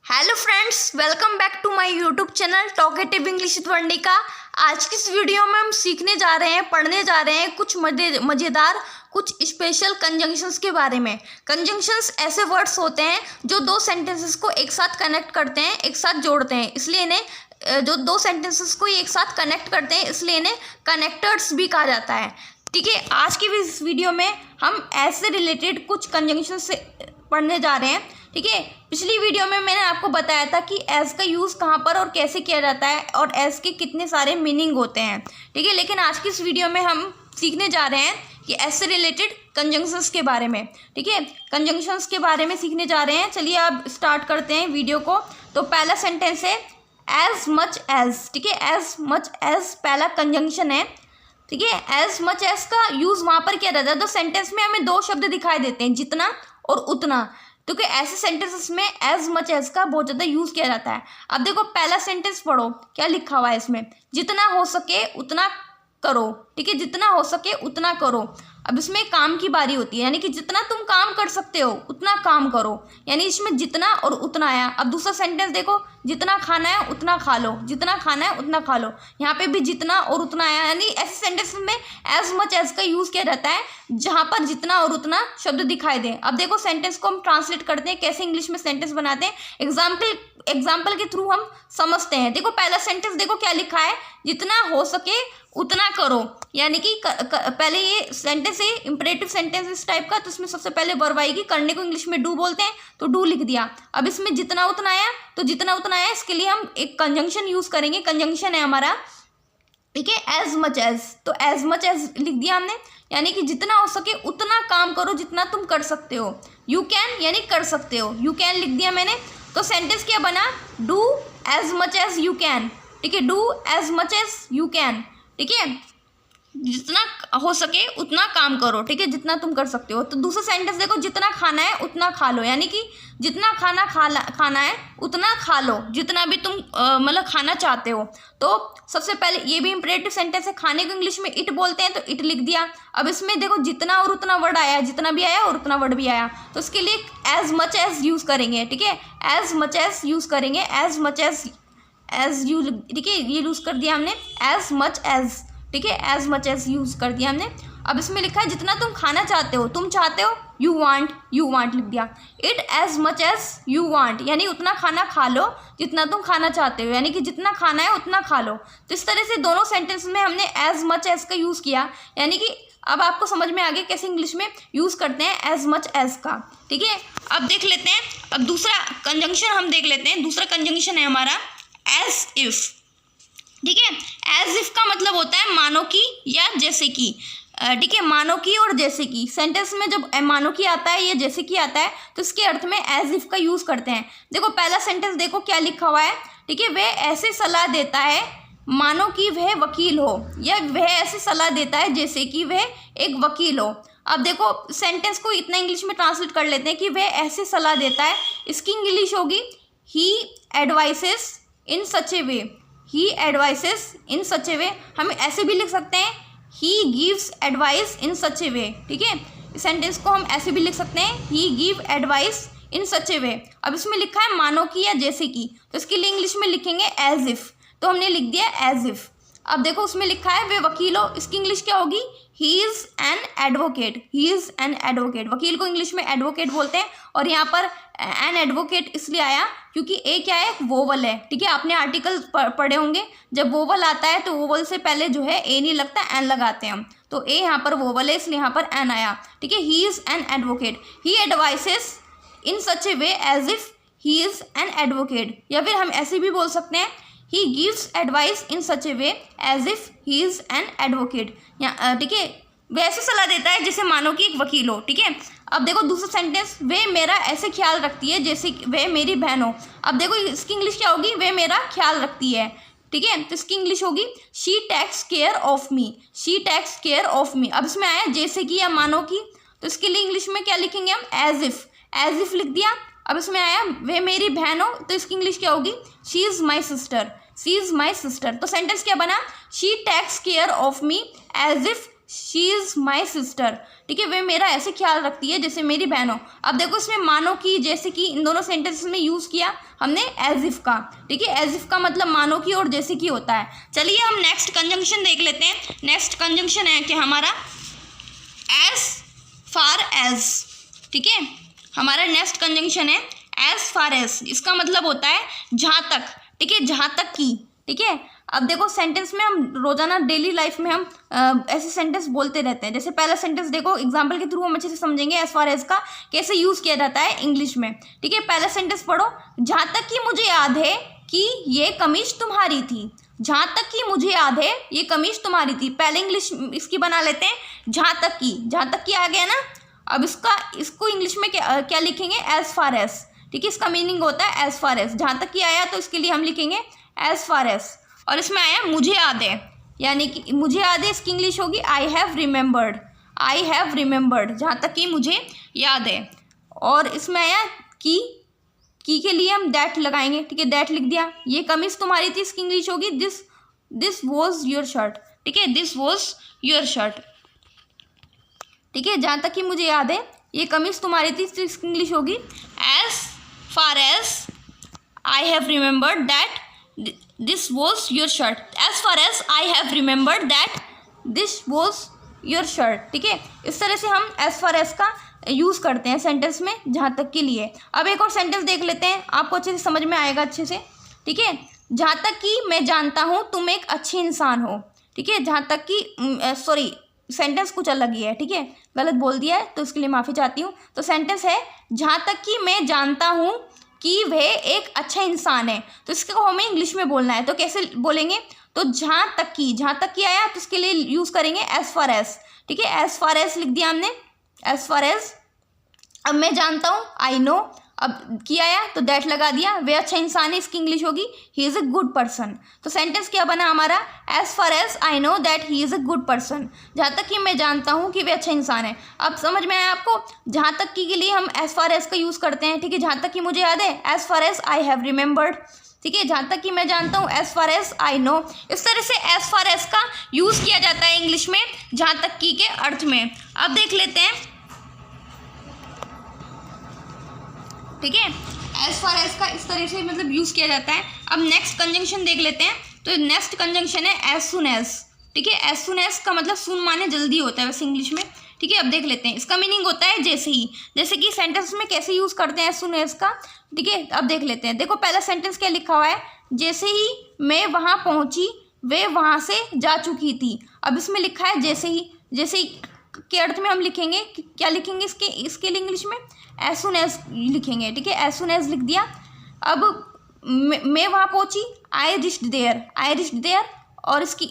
Hello friends, welcome back to my YouTube channel talkative English with Varnika. आज की इस video में हम सीखने जा रहे हैं, पढ़ने जा रहे हैं कुछ मज़ेदार कुछ स्पेशल कंजंक्शंस के बारे में। कंजंक्शंस ऐसे वर्ड्स होते हैं जो दो सेंटेंसेस को एक साथ कनेक्ट करते हैं, एक साथ जोड़ते हैं, इसलिए इन्हें जो दो सेंटेंसेस को एक साथ कनेक्ट करते हैं इसलिए इन्हें कनेक्टर्स भी कहा जाता है। ठीक है, आज की इस वीडियो में हम ऐसे रिलेटेड कुछ कंजंक्शंस से पढ़ने जा रहे हैं। ठीक है, पिछली वीडियो में मैंने आपको बताया था कि एज का यूज़ कहाँ पर और कैसे किया जाता है और एज के कितने सारे मीनिंग होते हैं। ठीक है, लेकिन आज की इस वीडियो में हम सीखने जा रहे हैं कि एज से रिलेटेड कंजंक्शंस के बारे में। ठीक है, कंजंक्शंस के बारे में सीखने जा रहे हैं। चलिए अब स्टार्ट करते हैं वीडियो को। तो पहला सेंटेंस है एज मच एज। ठीक है, एज मच एज पहला कंजंक्शन है। ठीक है, एज मच एज का यूज़ वहाँ पर किया जाता है। तो सेंटेंस में हमें दो शब्द दिखाई देते हैं, जितना और उतना। क्योंकि ऐसे सेंटेंसेस में एज मच एज का बहुत ज़्यादा यूज़ किया जाता है। अब देखो पहला सेंटेंस पढ़ो, क्या लिखा हुआ है इसमें, जितना हो सके उतना करो। ठीक है, जितना हो सके उतना करो। अब इसमें काम की बारी होती है, यानी कि जितना तुम काम कर सकते हो उतना काम करो, यानी इसमें जितना और उतना आया। अब दूसरा सेंटेंस देखो, जितना खाना है उतना खा लो, जितना खाना है उतना खा लो, यहाँ पे भी जितना और उतना आया। यानी ऐसे सेंटेंस में एज मच एज का यूज़ किया जाता है जहाँ पर जितना और उतना शब्द दिखाई दे। अब देखो सेंटेंस को हम ट्रांसलेट करते हैं, कैसे इंग्लिश में सेंटेंस बनाते हैं, एग्जाम्पल के थ्रू हम समझते हैं। देखो पहला सेंटेंस देखो क्या लिखा है, जितना हो सके उतना करो। यानी कि पहले ये सेंटेंस है इंपरेटिव सेंटेंस इस टाइप का, तो इसमें सबसे पहले वर्ब आएगी, करने को इंग्लिश में डू बोलते हैं, तो डू लिख दिया। अब इसमें जितना उतना आया, तो जितना उतना आया इसके लिए हम एक कंजंक्शन यूज़ करेंगे। कंजंक्शन है हमारा, ठीक है, एज मच एज। तो एज मच एज लिख दिया हमने, यानी कि जितना हो सके उतना काम करो जितना तुम कर सकते हो। यू कैन यानी कर सकते हो, यू कैन लिख दिया मैंने। तो सेंटेंस क्या बना, do as much as you can. ठीक है, do as much as you can. ठीक है, जितना हो सके उतना काम करो। ठीक है, जितना तुम कर सकते हो। तो दूसरा सेंटेंस देखो, जितना खाना है उतना खा लो, यानी कि जितना खाना है उतना खा लो, जितना भी तुम मतलब खाना चाहते हो। तो सबसे पहले ये भी इंपरेटिव सेंटेंस है, खाने को इंग्लिश में इट बोलते हैं, तो इट लिख दिया। अब इसमें देखो जितना और उतना वर्ड आया, जितना भी आया और उतना वर्ड भी आया, तो इसके लिए एज मच एज यूज़ करेंगे। ठीक है, एज मच एज यूज़ करेंगे, एज मच एज यू। ठीक है, ये यूज़ कर दिया हमने, एज मच एज। ठीक है, एज मच एज यूज़ कर दिया हमने। अब इसमें लिखा है जितना तुम खाना चाहते हो, तुम चाहते हो, यू वांट लिख दिया। Eat as much as you want, यानी उतना खाना खा लो जितना तुम खाना चाहते हो, यानी कि जितना खाना है उतना खा लो। तो इस तरह से दोनों सेंटेंस में हमने एज मच एज का यूज़ किया, यानी कि अब आपको समझ में आ गया कैसे इंग्लिश में यूज़ करते हैं एज मच एज का। ठीक है, अब देख लेते हैं, अब दूसरा कंजंक्शन हम देख लेते हैं। दूसरा कंजंक्शन है हमारा एज इफ़। ठीक है, एज इफ का मतलब होता है मानो कि या जैसे कि। ठीक है, मानो कि और जैसे कि। सेंटेंस में जब मानो कि आता है या जैसे कि आता है तो इसके अर्थ में एज इफ का यूज़ करते हैं। देखो पहला सेंटेंस देखो क्या लिखा हुआ है। ठीक है, वह ऐसे सलाह देता है मानो कि वह वकील हो, या वह ऐसे सलाह देता है जैसे कि वह एक वकील हो। अब देखो सेंटेंस को इतना इंग्लिश में ट्रांसलेट कर लेते हैं कि वह ऐसे सलाह देता है, इसकी इंग्लिश होगी ही advises in such a way. He advises in such a वे, हम ऐसे भी लिख सकते हैं, he gives advice in such a वे। ठीक है, इस सेंटेंस को हम ऐसे भी लिख सकते हैं, ही give advice in such a वे। अब इसमें लिखा है मानो कि या जैसे कि, तो इसके लिए इंग्लिश में लिखेंगे एज इफ, तो हमने लिख दिया एज इफ। अब देखो उसमें लिखा है वे वकील हो, इसकी इंग्लिश क्या होगी, ही is an advocate. He is an advocate, वकील को इंग्लिश में एडवोकेट बोलते हैं। और यहाँ पर एन एडवोकेट इसलिए आया क्योंकि ए क्या है, वोवल है। ठीक है, आपने आर्टिकल पढ़े होंगे, जब वोवल आता है तो वोवल से पहले जो है ए नहीं लगता, एन लगाते हैं हम, तो ए यहाँ पर वोवल है इसलिए यहाँ पर एन आया। ठीक है, he is an advocate, he advises in such a way as if he is an advocate. या फिर हम ऐसे भी बोल सकते हैं, he gives advice in such a way as if he is an advocate. ठीक है, वैसे सलाह देता है जैसे मानो कि एक वकील हो। ठीक है, अब देखो दूसरा सेंटेंस, वे मेरा ऐसे ख्याल रखती है जैसे वे मेरी बहन हो। अब देखो इसकी इंग्लिश क्या होगी, वे मेरा ख्याल रखती है। ठीक है, तो इसकी इंग्लिश होगी she takes care of me. She takes care of me. अब इसमें आया जैसे कि या मानो कि, तो इसके लिए इंग्लिश में क्या लिखेंगे हम, एज इफ लिख दिया। अब इसमें आया वे मेरी बहन हो, तो इसकी इंग्लिश क्या होगी, she is my sister. She is my sister. तो सेंटेंस क्या बना, she takes care of me as if she is my sister, ठीक है, वे मेरा ऐसे ख्याल रखती है जैसे मेरी बहन हो। अब देखो इसमें मानो कि, जैसे कि, इन दोनों सेंटेंसेस में यूज़ किया हमने एज इफ़ का, ठीक है। एज इफ़ का मतलब मानो की और जैसे कि होता है। चलिए हम नेक्स्ट कंजंक्शन देख लेते हैं। नेक्स्ट कंजंक्शन है कि हमारा एज फार एज, ठीक है। हमारा नेक्स्ट कंजंक्शन है एज फार एज। इसका मतलब होता है जहाँ तक, ठीक है, जहाँ तक की, ठीक है। अब देखो सेंटेंस में हम रोजाना डेली लाइफ में हम ऐसे सेंटेंस बोलते रहते हैं। जैसे पहला सेंटेंस देखो, एग्जांपल के थ्रू हम अच्छे से समझेंगे एज फार एज का कैसे यूज़ किया जाता है इंग्लिश में, ठीक है। पहला सेंटेंस पढ़ो, जहाँ तक कि मुझे याद है कि ये कमीज तुम्हारी थी। जहाँ तक कि मुझे याद है ये कमीज तुम्हारी थी। पहले इंग्लिश इसकी बना लेते हैं, जहाँ तक की। जहाँ तक की आ गया ना। अब इसको इंग्लिश में क्या लिखेंगे, एज फार एज, ठीक है। इसका मीनिंग होता है एज फार एज। जहाँ तक की आया तो इसके लिए हम लिखेंगे एज फार एज। और इसमें आया मुझे याद है, यानी कि मुझे याद है, इसकी इंग्लिश होगी आई have remembered. I have remembered, जहाँ तक कि मुझे याद है। और इसमें आया की के लिए हम दैट लगाएंगे, ठीक है, दैट लिख दिया। ये कमीज तुम्हारी थी, इसकी इंग्लिश होगी दिस वॉज योर शर्ट, ठीक है, दिस वॉज योर शर्ट, ठीक है। जहाँ तक कि मुझे याद है ये कमीज तुम्हारी थी, इसकी इंग्लिश होगी as far as I have remembered that this was your shirt. As far as I have remembered that this was your shirt, ठीक है। इस तरह से हम एज फार एज का यूज़ करते हैं सेंटेंस में, जहाँ तक के लिए। अब एक और सेंटेंस देख लेते हैं, आपको अच्छे से समझ में आएगा अच्छे से, ठीक है। जहाँ तक कि मैं जानता हूँ तुम एक अच्छे इंसान हो, ठीक है। जहाँ तक कि सॉरी, सेंटेंस कुछ अलग ही है, ठीक है, गलत बोल दिया है तो इसके लिए माफ़ी चाहती हूँ। तो सेंटेंस है जहाँ तक कि मैं जानता हूँ कि वह एक अच्छा इंसान है। तो इसको हमें इंग्लिश में बोलना है, तो कैसे बोलेंगे, तो जहाँ तक की आया तो इसके लिए यूज़ करेंगे एज फार एज, ठीक है। एज फार एज लिख दिया हमने, एज फार एज। अब मैं जानता हूँ, आई नो, अब की आया तो दैट लगा दिया, वे अच्छा इंसान है, इसकी इंग्लिश होगी ही इज़ अ गुड पर्सन। तो सेंटेंस क्या बना हमारा, as far as I know that he is a good person. जहाँ तक कि मैं जानता हूँ कि वे अच्छा इंसान है। अब समझ में आया आपको, जहाँ तक की के लिए हम एज फार एज का यूज़ करते हैं, ठीक है। जहाँ तक कि मुझे याद है as far as I have remembered, ठीक है। जहाँ तक कि मैं जानता हूँ as far as I know. इस तरह से एज फार एज का यूज़ किया जाता है इंग्लिश में जहाँ तक की के अर्थ में। अब देख लेते हैं, ठीक है, एज फार एज का इस तरह से मतलब यूज़ किया जाता है। अब नेक्स्ट कंजंक्शन देख लेते हैं। तो नेक्स्ट कंजंक्शन है एज सुन एज, ठीक है। एज सुन एज का मतलब सुन माने जल्दी होता है वैसे इंग्लिश में, ठीक है। अब देख लेते हैं, इसका मीनिंग होता है जैसे ही। जैसे कि सेंटेंस में कैसे यूज़ करते हैं एज सुन एज का, ठीक है। अब देख लेते हैं, देखो पहला सेंटेंस क्या लिखा हुआ है, जैसे ही मैं वहाँ पहुँची वे वहाँ से जा चुकी थी। अब इसमें लिखा है जैसे ही के अर्थ में हम लिखेंगे, क्या लिखेंगे इसके लिए इंग्लिश में एज सुन एज लिखेंगे, ठीक है। एज सुन एज लिख दिया। अब मैं वहाँ पहुँची, आई रिच्ड देयर, और इसकी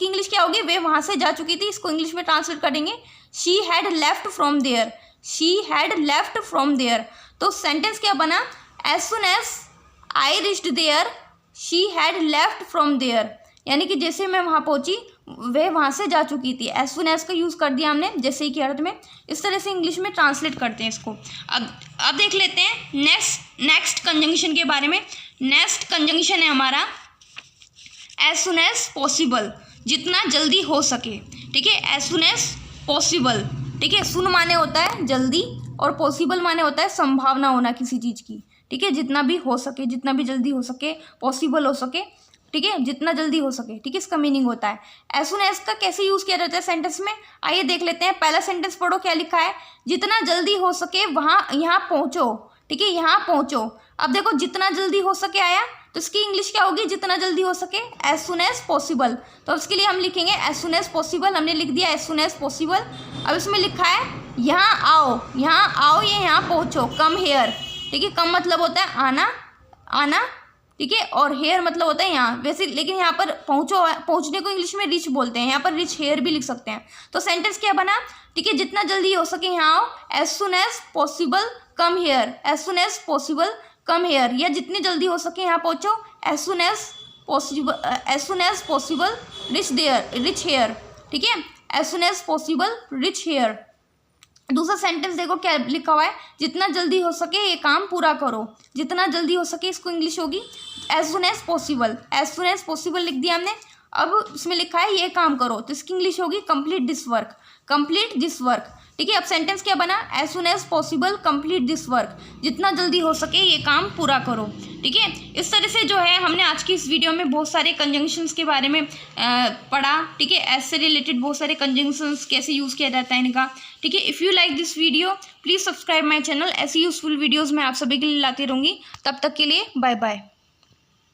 इंग्लिश क्या होगी, वे वहाँ से जा चुकी थी, इसको इंग्लिश में ट्रांसलेट करेंगे she had left from there. तो सेंटेंस क्या बना, as soon as I reached there she had left from there, यानी कि जैसे मैं वहाँ पहुँची वे वहाँ से जा चुकी थी। एज सुन एज का यूज़ कर दिया हमने जैसे ही के अर्थ में। इस तरह से इंग्लिश में ट्रांसलेट करते हैं इसको। अब देख लेते हैं नेक्स्ट कंजंक्शन के बारे में। नेक्स्ट कंजंक्शन है हमारा एज सुन एज पॉसिबल, जितना जल्दी हो सके, ठीक है। एज सुन एज पॉसिबल, ठीक है। सुन माने होता है जल्दी और पॉसिबल माने होता है संभावना होना किसी चीज़ की, ठीक है। जितना भी हो सके, जितना भी जल्दी हो सके, पॉसिबल हो सके, ठीक है, जितना जल्दी हो सके, ठीक है, इसका मीनिंग होता है। एज सुन एज का कैसे यूज़ किया जाता है सेंटेंस में, आइए देख लेते हैं। पहला सेंटेंस पढ़ो, क्या लिखा है, जितना जल्दी हो सके यहाँ पहुँचो, ठीक है, यहाँ पहुँचो। अब देखो जितना जल्दी हो सके आया तो इसकी इंग्लिश क्या होगी, जितना जल्दी हो सके, एज सुन एज पॉसिबल। तो इसके लिए हम लिखेंगे एज सुन एज पॉसिबल, हमने लिख दिया एज सुन एज पॉसिबल। अब इसमें लिखा है यहाँ आओ, ये यहाँ पहुँचो, कम हेयर, ठीक है। कम मतलब होता है आना, ठीक है, और हेयर मतलब होता है यहाँ वैसे, लेकिन यहाँ पर पहुँचने को इंग्लिश में रिच बोलते हैं, यहाँ पर रिच हेयर भी लिख सकते हैं। तो सेंटेंस क्या बना, ठीक है, जितना जल्दी हो सके यहाँ आओ, as soon as possible come here, as soon as possible come here, या जितनी जल्दी हो सके यहाँ पहुँचो, as soon as possible reach here, ठीक है, as soon as possible reach here. दूसरा सेंटेंस देखो क्या लिखा हुआ है, जितना जल्दी हो सके ये काम पूरा करो, जितना जल्दी हो सके, इसको इंग्लिश होगी as soon as possible. As soon as possible लिख दिया हमने। अब इसमें लिखा है ये काम करो, तो इसकी इंग्लिश होगी complete this work, complete this work. ठीक है, अब सेंटेंस क्या बना, as soon as possible complete this work, जितना जल्दी हो सके ये काम पूरा करो। ठीक है, इस तरह से जो है हमने आज की इस वीडियो में बहुत सारे कंजंक्शंस के बारे में पढ़ा। ठीक है, एज से रिलेटेड बहुत सारे कंजंक्शंस कैसे यूज़ किया जाता है इनका। ठीक है, if you like this video please subscribe my channel. ऐसी यूजफुल वीडियोज़ मैं आप सभी के लिए लाती रहूँगी। तब तक के लिए बाय बाय।